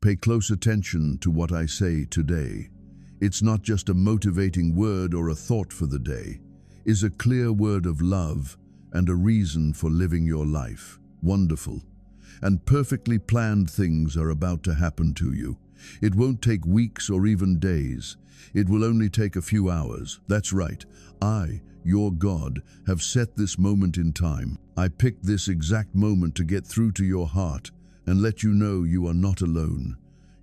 Pay close attention to what I say today. It's not just a motivating word or a thought for the day. It's a clear word of love and a reason for living your life. Wonderful and perfectly planned things are about to happen to you. It won't take weeks or even days. It will only take a few hours. That's right. I, your God, have set this moment in time. I picked this exact moment to get through to your heart and let you know you are not alone.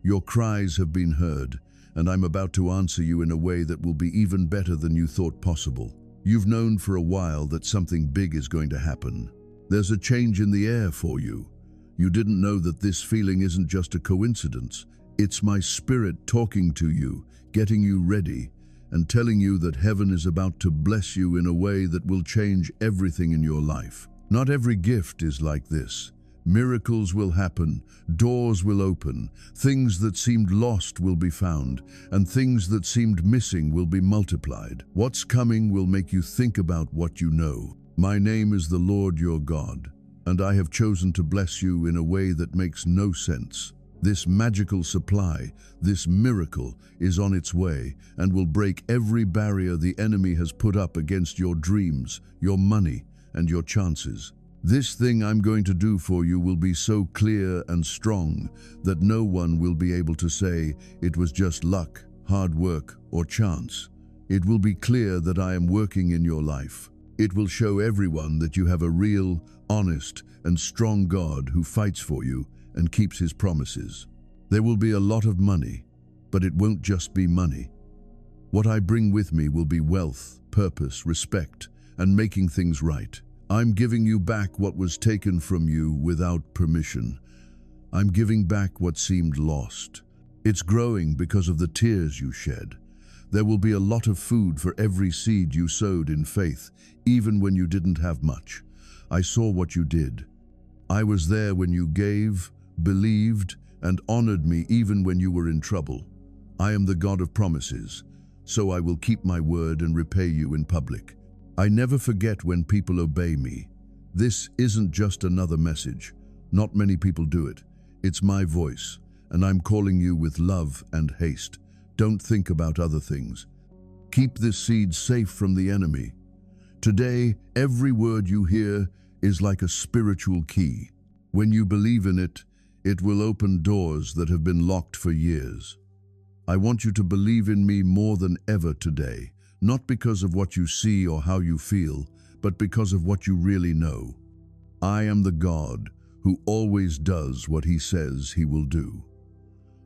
Your cries have been heard, and I'm about to answer you in a way that will be even better than you thought possible. You've known for a while that something big is going to happen. There's a change in the air for you. You didn't know that this feeling isn't just a coincidence. It's my spirit talking to you, getting you ready, and telling you that heaven is about to bless you in a way that will change everything in your life. Not every gift is like this. Miracles will happen, doors will open, things that seemed lost will be found, and things that seemed missing will be multiplied. What's coming will make you think about what you know. My name is the Lord your God, and I have chosen to bless you in a way that makes no sense. This magical supply, this miracle, is on its way and will break every barrier the enemy has put up against your dreams, your money, and your chances. This thing I'm going to do for you will be so clear and strong that no one will be able to say it was just luck, hard work, or chance. It will be clear that I am working in your life. It will show everyone that you have a real, honest, and strong God who fights for you and keeps his promises. There will be a lot of money, but it won't just be money. What I bring with me will be wealth, purpose, respect, and making things right. I'm giving you back what was taken from you without permission. I'm giving back what seemed lost. It's growing because of the tears you shed. There will be a lot of food for every seed you sowed in faith, even when you didn't have much. I saw what you did. I was there when you gave, believed, and honored me even when you were in trouble. I am the God of promises, so I will keep my word and repay you in public. I never forget when people obey me. This isn't just another message. Not many people do it. It's my voice, and I'm calling you with love and haste. Don't think about other things. Keep this seed safe from the enemy. Today, every word you hear is like a spiritual key. When you believe in it, it will open doors that have been locked for years. I want you to believe in me more than ever today, not because of what you see or how you feel, but because of what you really know. I am the God who always does what he says he will do.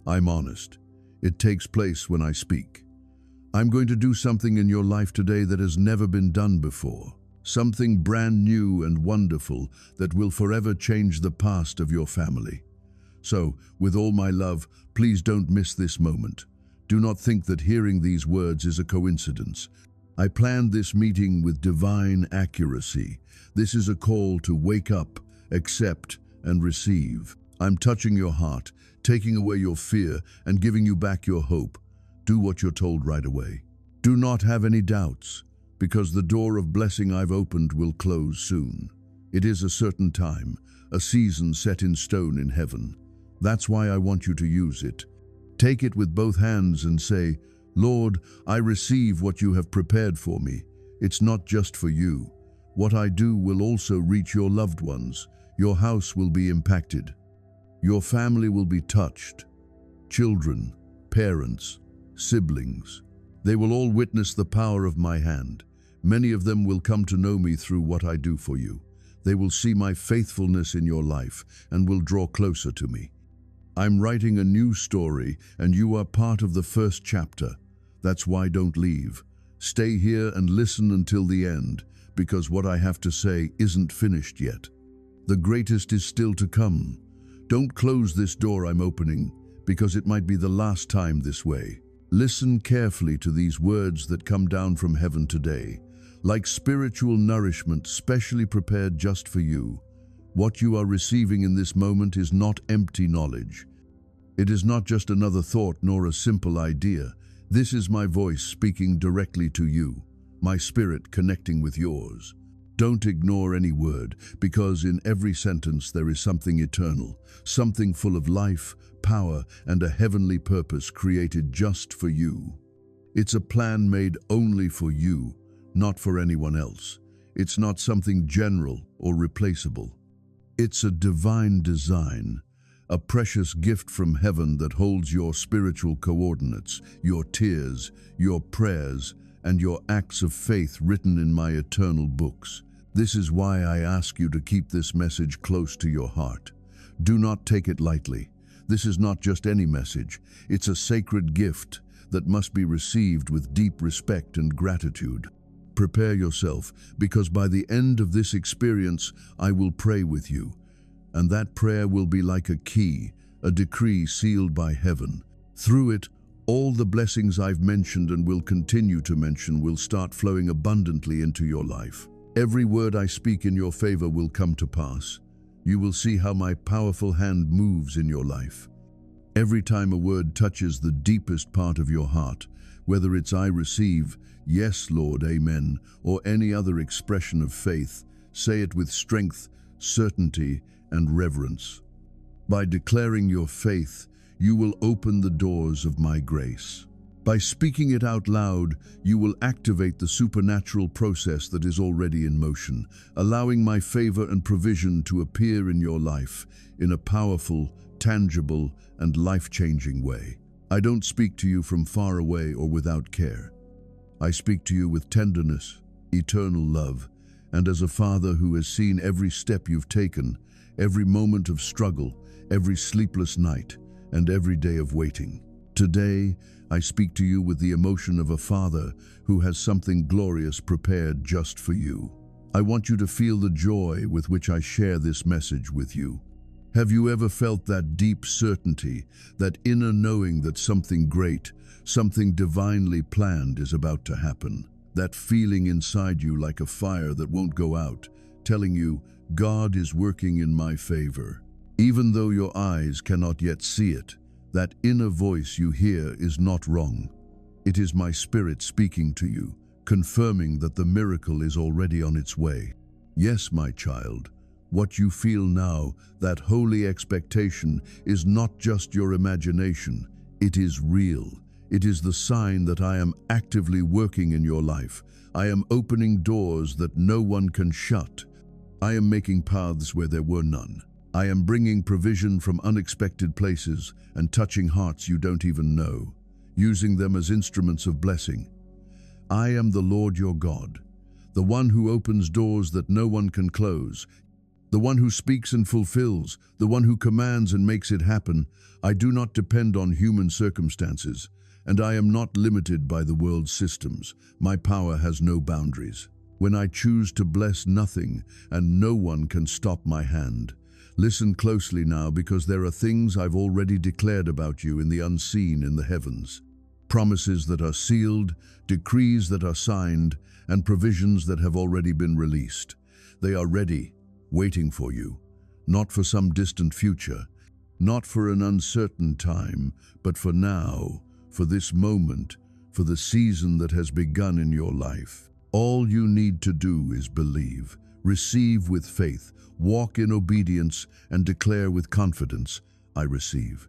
I'm honest. It takes place when I speak. I'm going to do something in your life today that has never been done before. Something brand new and wonderful that will forever change the past of your family. So, with all my love, please don't miss this moment. Do not think that hearing these words is a coincidence. I planned this meeting with divine accuracy. This is a call to wake up, accept, and receive. I'm touching your heart, taking away your fear, and giving you back your hope. Do what you're told right away. Do not have any doubts, because the door of blessing I've opened will close soon. It is a certain time, a season set in stone in heaven. That's why I want you to use it. Take it with both hands and say, Lord, I receive what you have prepared for me. It's not just for you. What I do will also reach your loved ones. Your house will be impacted. Your family will be touched. Children, parents, siblings. They will all witness the power of my hand. Many of them will come to know me through what I do for you. They will see my faithfulness in your life and will draw closer to me. I'm writing a new story, and you are part of the first chapter. That's why don't leave. Stay here and listen until the end, because what I have to say isn't finished yet. The greatest is still to come. Don't close this door I'm opening, because it might be the last time this way. Listen carefully to these words that come down from heaven today, like spiritual nourishment specially prepared just for you. What you are receiving in this moment is not empty knowledge. It is not just another thought nor a simple idea. This is my voice speaking directly to you, my spirit connecting with yours. Don't ignore any word, because in every sentence there is something eternal, something full of life, power, and a heavenly purpose created just for you. It's a plan made only for you, not for anyone else. It's not something general or replaceable. It's a divine design, a precious gift from heaven that holds your spiritual coordinates, your tears, your prayers, and your acts of faith written in my eternal books. This is why I ask you to keep this message close to your heart. Do not take it lightly. This is not just any message. It's a sacred gift that must be received with deep respect and gratitude. Prepare yourself, because by the end of this experience, I will pray with you. And that prayer will be like a key, a decree sealed by heaven. Through it, all the blessings I've mentioned and will continue to mention will start flowing abundantly into your life. Every word I speak in your favor will come to pass. You will see how my powerful hand moves in your life. Every time a word touches the deepest part of your heart, whether it's I receive, yes, Lord, amen, or any other expression of faith, say it with strength, certainty, and reverence. By declaring your faith, you will open the doors of my grace. By speaking it out loud, you will activate the supernatural process that is already in motion, allowing my favor and provision to appear in your life in a powerful, tangible, and life-changing way. I don't speak to you from far away or without care. I speak to you with tenderness, eternal love, and as a father who has seen every step you've taken, every moment of struggle, every sleepless night, and every day of waiting. Today, I speak to you with the emotion of a father who has something glorious prepared just for you. I want you to feel the joy with which I share this message with you. Have you ever felt that deep certainty, that inner knowing that something great, something divinely planned is about to happen? That feeling inside you like a fire that won't go out, telling you, God is working in my favor. Even though your eyes cannot yet see it, that inner voice you hear is not wrong. It is my spirit speaking to you, confirming that the miracle is already on its way. Yes, my child, what you feel now, that holy expectation, is not just your imagination. It is real. It is the sign that I am actively working in your life. I am opening doors that no one can shut. I am making paths where there were none. I am bringing provision from unexpected places and touching hearts you don't even know, using them as instruments of blessing. I am the Lord your God, the one who opens doors that no one can close, the one who speaks and fulfills, the one who commands and makes it happen. I do not depend on human circumstances, and I am not limited by the world's systems. My power has no boundaries. When I choose to bless, nothing and no one can stop my hand. Listen closely now, because there are things I've already declared about you in the unseen in the heavens. Promises that are sealed, decrees that are signed, and provisions that have already been released. They are ready, waiting for you, not for some distant future, not for an uncertain time, but for now, for this moment, for the season that has begun in your life. All you need to do is believe, receive with faith, walk in obedience, and declare with confidence, I receive.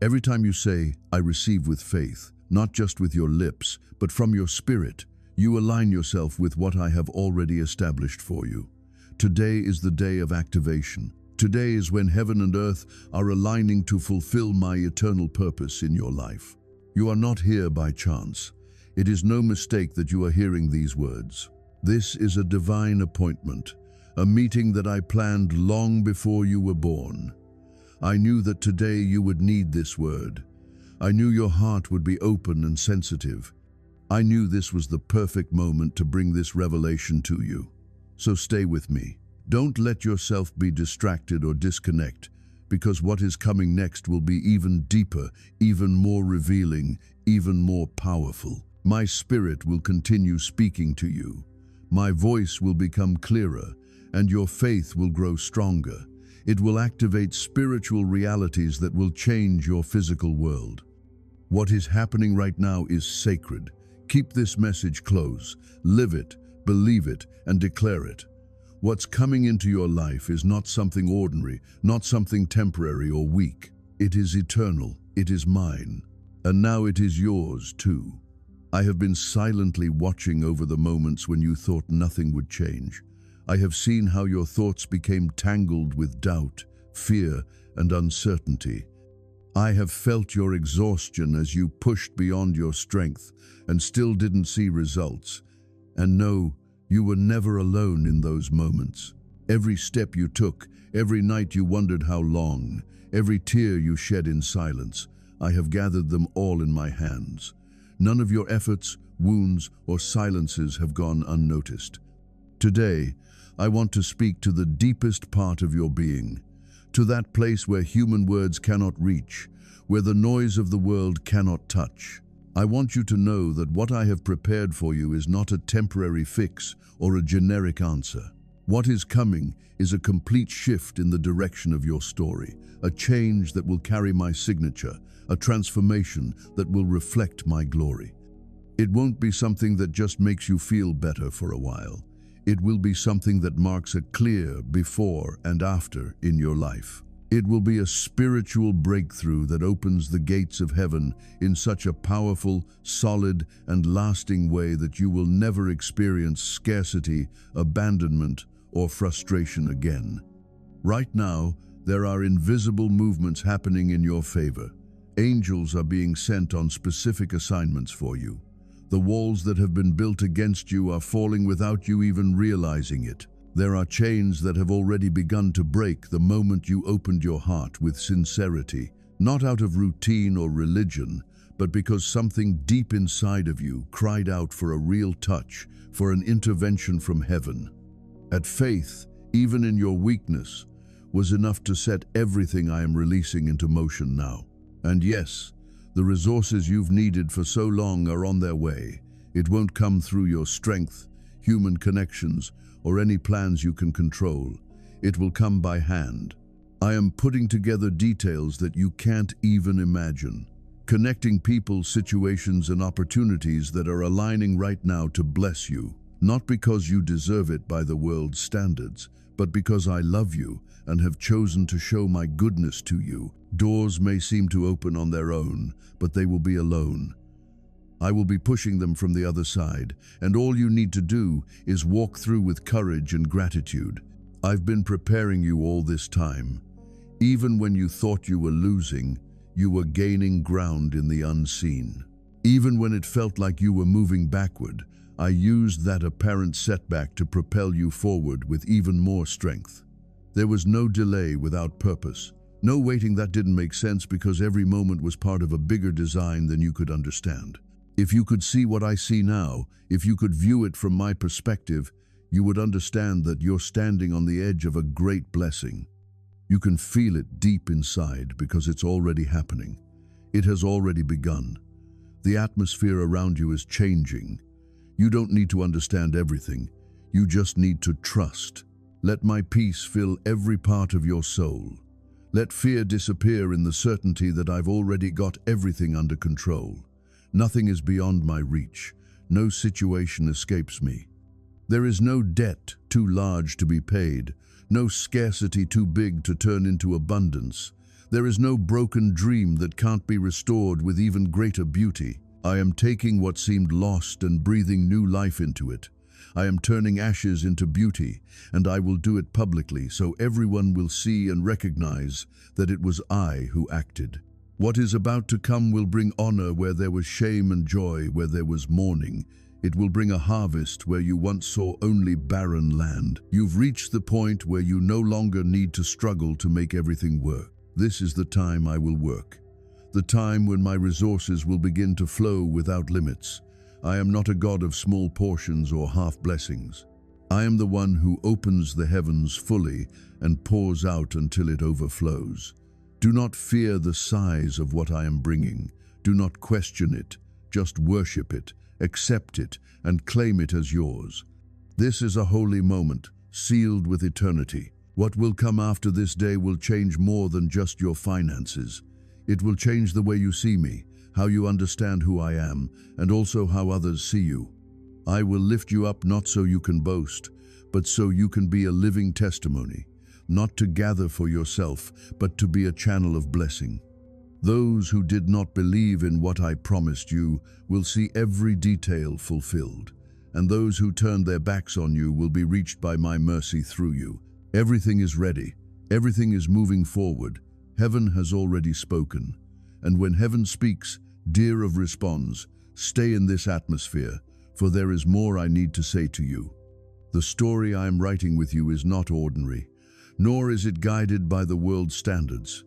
Every time you say, I receive with faith, not just with your lips, but from your spirit, you align yourself with what I have already established for you. Today is the day of activation. Today is when heaven and earth are aligning to fulfill my eternal purpose in your life. You are not here by chance. It is no mistake that you are hearing these words. This is a divine appointment, a meeting that I planned long before you were born. I knew that today you would need this word. I knew your heart would be open and sensitive. I knew this was the perfect moment to bring this revelation to you. So stay with me. Don't let yourself be distracted or disconnect, because what is coming next will be even deeper, even more revealing, even more powerful. My spirit will continue speaking to you. My voice will become clearer, and your faith will grow stronger. It will activate spiritual realities that will change your physical world. What is happening right now is sacred. Keep this message close. Live it, believe it, and declare it. What's coming into your life is not something ordinary, not something temporary or weak. It is eternal, it is mine, and now it is yours too. I have been silently watching over the moments when you thought nothing would change. I have seen how your thoughts became tangled with doubt, fear, and uncertainty. I have felt your exhaustion as you pushed beyond your strength and still didn't see results. And no, you were never alone in those moments. Every step you took, every night you wondered how long, every tear you shed in silence, I have gathered them all in my hands. None of your efforts, wounds, or silences have gone unnoticed. Today, I want to speak to the deepest part of your being, to that place where human words cannot reach, where the noise of the world cannot touch. I want you to know that what I have prepared for you is not a temporary fix or a generic answer. What is coming is a complete shift in the direction of your story, a change that will carry my signature, a transformation that will reflect my glory. It won't be something that just makes you feel better for a while. It will be something that marks a clear before and after in your life. It will be a spiritual breakthrough that opens the gates of heaven in such a powerful, solid, and lasting way that you will never experience scarcity, abandonment, or frustration again. Right now, there are invisible movements happening in your favor. Angels are being sent on specific assignments for you. The walls that have been built against you are falling without you even realizing it. There are chains that have already begun to break the moment you opened your heart with sincerity, not out of routine or religion, but because something deep inside of you cried out for a real touch, for an intervention from heaven. At faith, even in your weakness, was enough to set everything I am releasing into motion now. And yes, the resources you've needed for so long are on their way. It won't come through your strength, human connections, or any plans you can control. It will come by hand. I am putting together details that you can't even imagine, connecting people, situations, and opportunities that are aligning right now to bless you, not because you deserve it by the world's standards, but because I love you and have chosen to show my goodness to you. Doors may seem to open on their own, but they will be alone. I will be pushing them from the other side, and all you need to do is walk through with courage and gratitude. I've been preparing you all this time. Even when you thought you were losing, you were gaining ground in the unseen. Even when it felt like you were moving backward, I used that apparent setback to propel you forward with even more strength. There was no delay without purpose. No waiting that didn't make sense because every moment was part of a bigger design than you could understand. If you could see what I see now, if you could view it from my perspective, you would understand that you're standing on the edge of a great blessing. You can feel it deep inside because it's already happening. It has already begun. The atmosphere around you is changing. You don't need to understand everything. You just need to trust. Let my peace fill every part of your soul. Let fear disappear in the certainty that I've already got everything under control. Nothing is beyond my reach. No situation escapes me. There is no debt too large to be paid, no scarcity too big to turn into abundance. There is no broken dream that can't be restored with even greater beauty. I am taking what seemed lost and breathing new life into it. I am turning ashes into beauty, and I will do it publicly so everyone will see and recognize that it was I who acted. What is about to come will bring honor where there was shame and joy where there was mourning. It will bring a harvest where you once saw only barren land. You've reached the point where you no longer need to struggle to make everything work. This is the time I will work. The time when my resources will begin to flow without limits. I am not a God of small portions or half blessings. I am the one who opens the heavens fully and pours out until it overflows. Do not fear the size of what I am bringing. Do not question it. Just worship it, accept it, and claim it as yours. This is a holy moment, sealed with eternity. What will come after this day will change more than just your finances. It will change the way you see me, how you understand who I am, and also how others see you. I will lift you up not so you can boast, but so you can be a living testimony, not to gather for yourself, but to be a channel of blessing. Those who did not believe in what I promised you will see every detail fulfilled, and those who turned their backs on you will be reached by my mercy through you. Everything is ready. Everything is moving forward. Heaven has already spoken. And when heaven speaks, dear of responds, stay in this atmosphere, for there is more I need to say to you. The story I am writing with you is not ordinary, nor is it guided by the world's standards.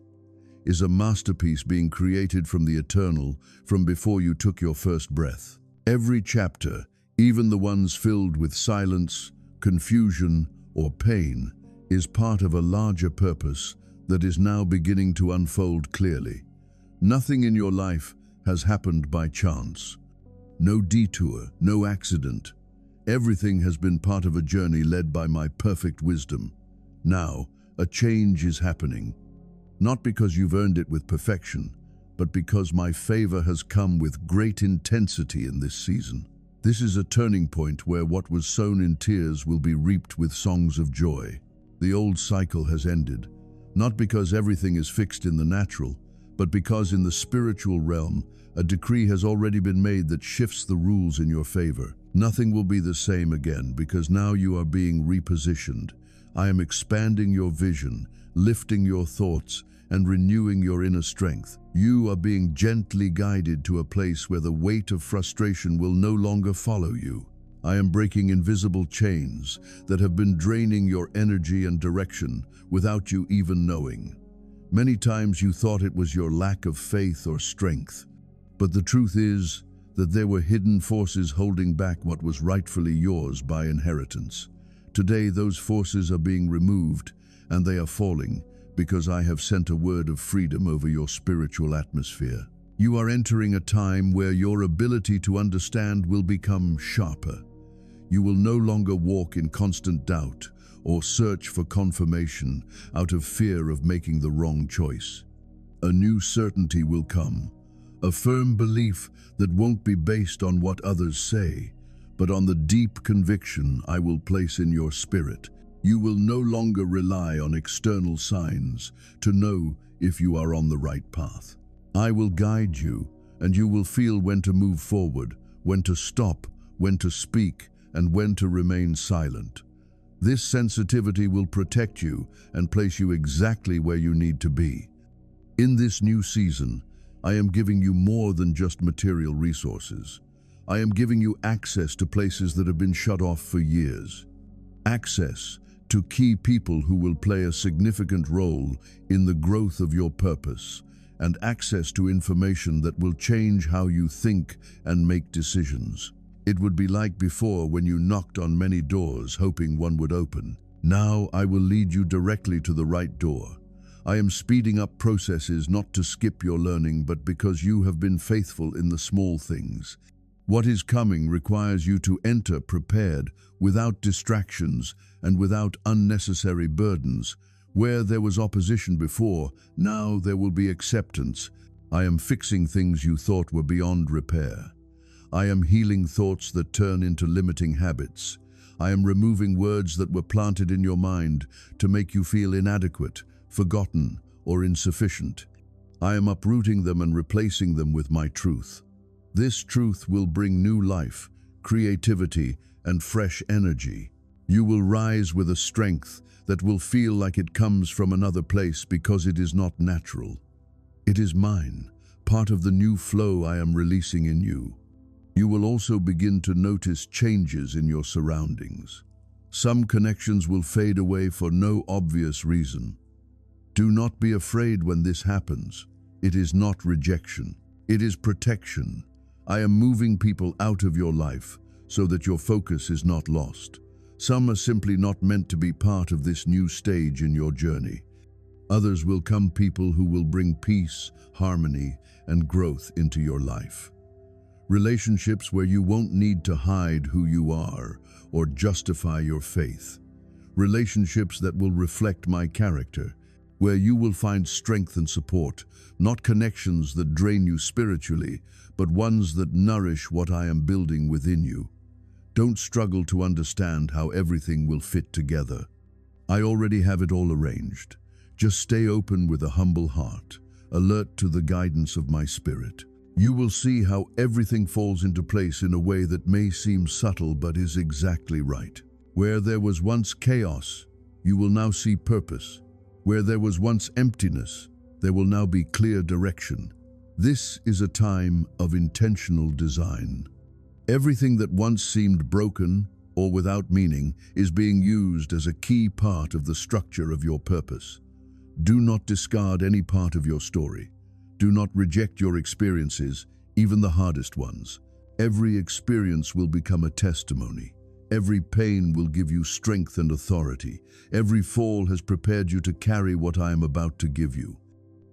It is a masterpiece being created from the eternal, from before you took your first breath. Every chapter, even the ones filled with silence, confusion, or pain, is part of a larger purpose that is now beginning to unfold clearly. Nothing in your life has happened by chance. No detour, no accident. Everything has been part of a journey led by my perfect wisdom. Now, a change is happening. Not because you've earned it with perfection, but because my favor has come with great intensity in this season. This is a turning point where what was sown in tears will be reaped with songs of joy. The old cycle has ended, not because everything is fixed in the natural, but because in the spiritual realm, a decree has already been made that shifts the rules in your favor. Nothing will be the same again because now you are being repositioned. I am expanding your vision, lifting your thoughts, and renewing your inner strength. You are being gently guided to a place where the weight of frustration will no longer follow you. I am breaking invisible chains that have been draining your energy and direction without you even knowing. Many times you thought it was your lack of faith or strength, but the truth is that there were hidden forces holding back what was rightfully yours by inheritance. Today those forces are being removed, and they are falling because I have sent a word of freedom over your spiritual atmosphere. You are entering a time where your ability to understand will become sharper. You will no longer walk in constant doubt or search for confirmation out of fear of making the wrong choice. A new certainty will come, a firm belief that won't be based on what others say, but on the deep conviction I will place in your spirit. You will no longer rely on external signs to know if you are on the right path. I will guide you, and you will feel when to move forward, when to stop, when to speak, and when to remain silent. This sensitivity will protect you and place you exactly where you need to be. In this new season, I am giving you more than just material resources. I am giving you access to places that have been shut off for years. Access to key people who will play a significant role in the growth of your purpose, and access to information that will change how you think and make decisions. It would be like before when you knocked on many doors hoping one would open. Now I will lead you directly to the right door. I am speeding up processes not to skip your learning, but because you have been faithful in the small things. What is coming requires you to enter prepared, without distractions and without unnecessary burdens. Where there was opposition before, now there will be acceptance. I am fixing things you thought were beyond repair. I am healing thoughts that turn into limiting habits. I am removing words that were planted in your mind to make you feel inadequate, forgotten, or insufficient. I am uprooting them and replacing them with my truth. This truth will bring new life, creativity, and fresh energy. You will rise with a strength that will feel like it comes from another place because it is not natural. It is mine, part of the new flow I am releasing in you. You will also begin to notice changes in your surroundings. Some connections will fade away for no obvious reason. Do not be afraid when this happens. It is not rejection. It is protection. I am moving people out of your life so that your focus is not lost. Some are simply not meant to be part of this new stage in your journey. Others will come people who will bring peace, harmony, and growth into your life. Relationships where you won't need to hide who you are or justify your faith. Relationships that will reflect my character, where you will find strength and support, not connections that drain you spiritually, but ones that nourish what I am building within you. Don't struggle to understand how everything will fit together. I already have it all arranged. Just stay open with a humble heart, alert to the guidance of my spirit. You will see how everything falls into place in a way that may seem subtle but is exactly right. Where there was once chaos, you will now see purpose. Where there was once emptiness, there will now be clear direction. This is a time of intentional design. Everything that once seemed broken or without meaning is being used as a key part of the structure of your purpose. Do not discard any part of your story. Do not reject your experiences, even the hardest ones. Every experience will become a testimony. Every pain will give you strength and authority. Every fall has prepared you to carry what I am about to give you.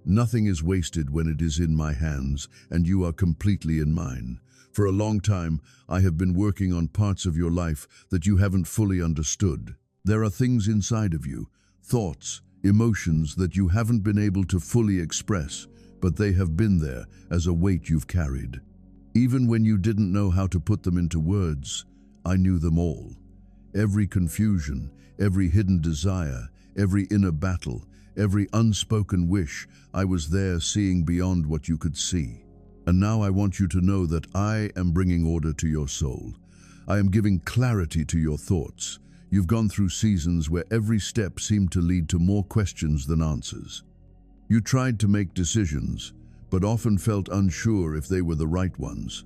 Nothing is wasted when it is in my hands, and you are completely in mine. For a long time, I have been working on parts of your life that you haven't fully understood. There are things inside of you, thoughts, emotions that you haven't been able to fully express, but they have been there as a weight you've carried. Even when you didn't know how to put them into words, I knew them all. Every confusion, every hidden desire, every inner battle, every unspoken wish, I was there seeing beyond what you could see. And now I want you to know that I am bringing order to your soul. I am giving clarity to your thoughts. You've gone through seasons where every step seemed to lead to more questions than answers. You tried to make decisions, but often felt unsure if they were the right ones.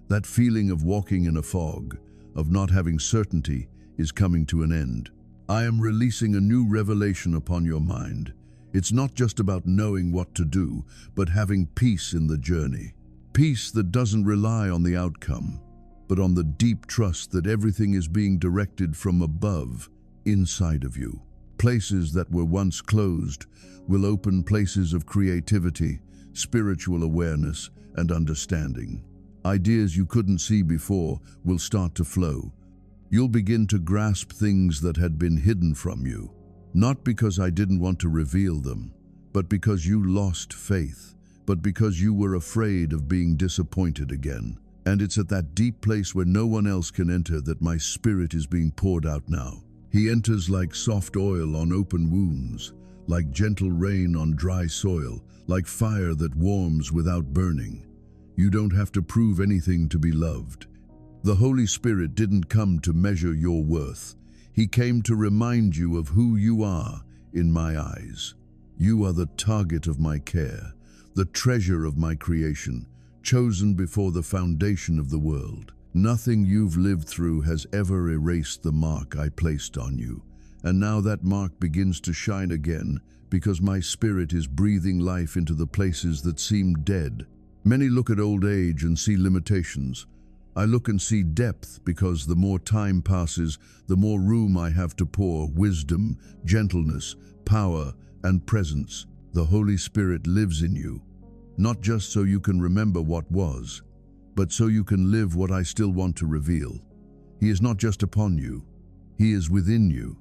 That feeling of walking in a fog, of not having certainty, is coming to an end. I am releasing a new revelation upon your mind. It's not just about knowing what to do, but having peace in the journey. Peace that doesn't rely on the outcome, but on the deep trust that everything is being directed from above, inside of you. Places that were once closed will open places of creativity, spiritual awareness, and understanding. Ideas you couldn't see before will start to flow. You'll begin to grasp things that had been hidden from you. Not because I didn't want to reveal them, but because you lost faith, but because you were afraid of being disappointed again. And it's at that deep place where no one else can enter that my spirit is being poured out now. He enters like soft oil on open wounds, like gentle rain on dry soil, like fire that warms without burning. You don't have to prove anything to be loved. The Holy Spirit didn't come to measure your worth. He came to remind you of who you are in my eyes. You are the target of my care, the treasure of my creation, chosen before the foundation of the world. Nothing you've lived through has ever erased the mark I placed on you. And now that mark begins to shine again because my spirit is breathing life into the places that seemed dead. Many look at old age and see limitations. I look and see depth because the more time passes, the more room I have to pour wisdom, gentleness, power, and presence. The Holy Spirit lives in you, not just so you can remember what was, but so you can live what I still want to reveal. He is not just upon you, He is within you.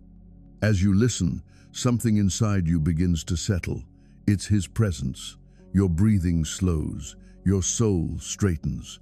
As you listen, something inside you begins to settle. It's His presence. Your breathing slows, your soul straightens.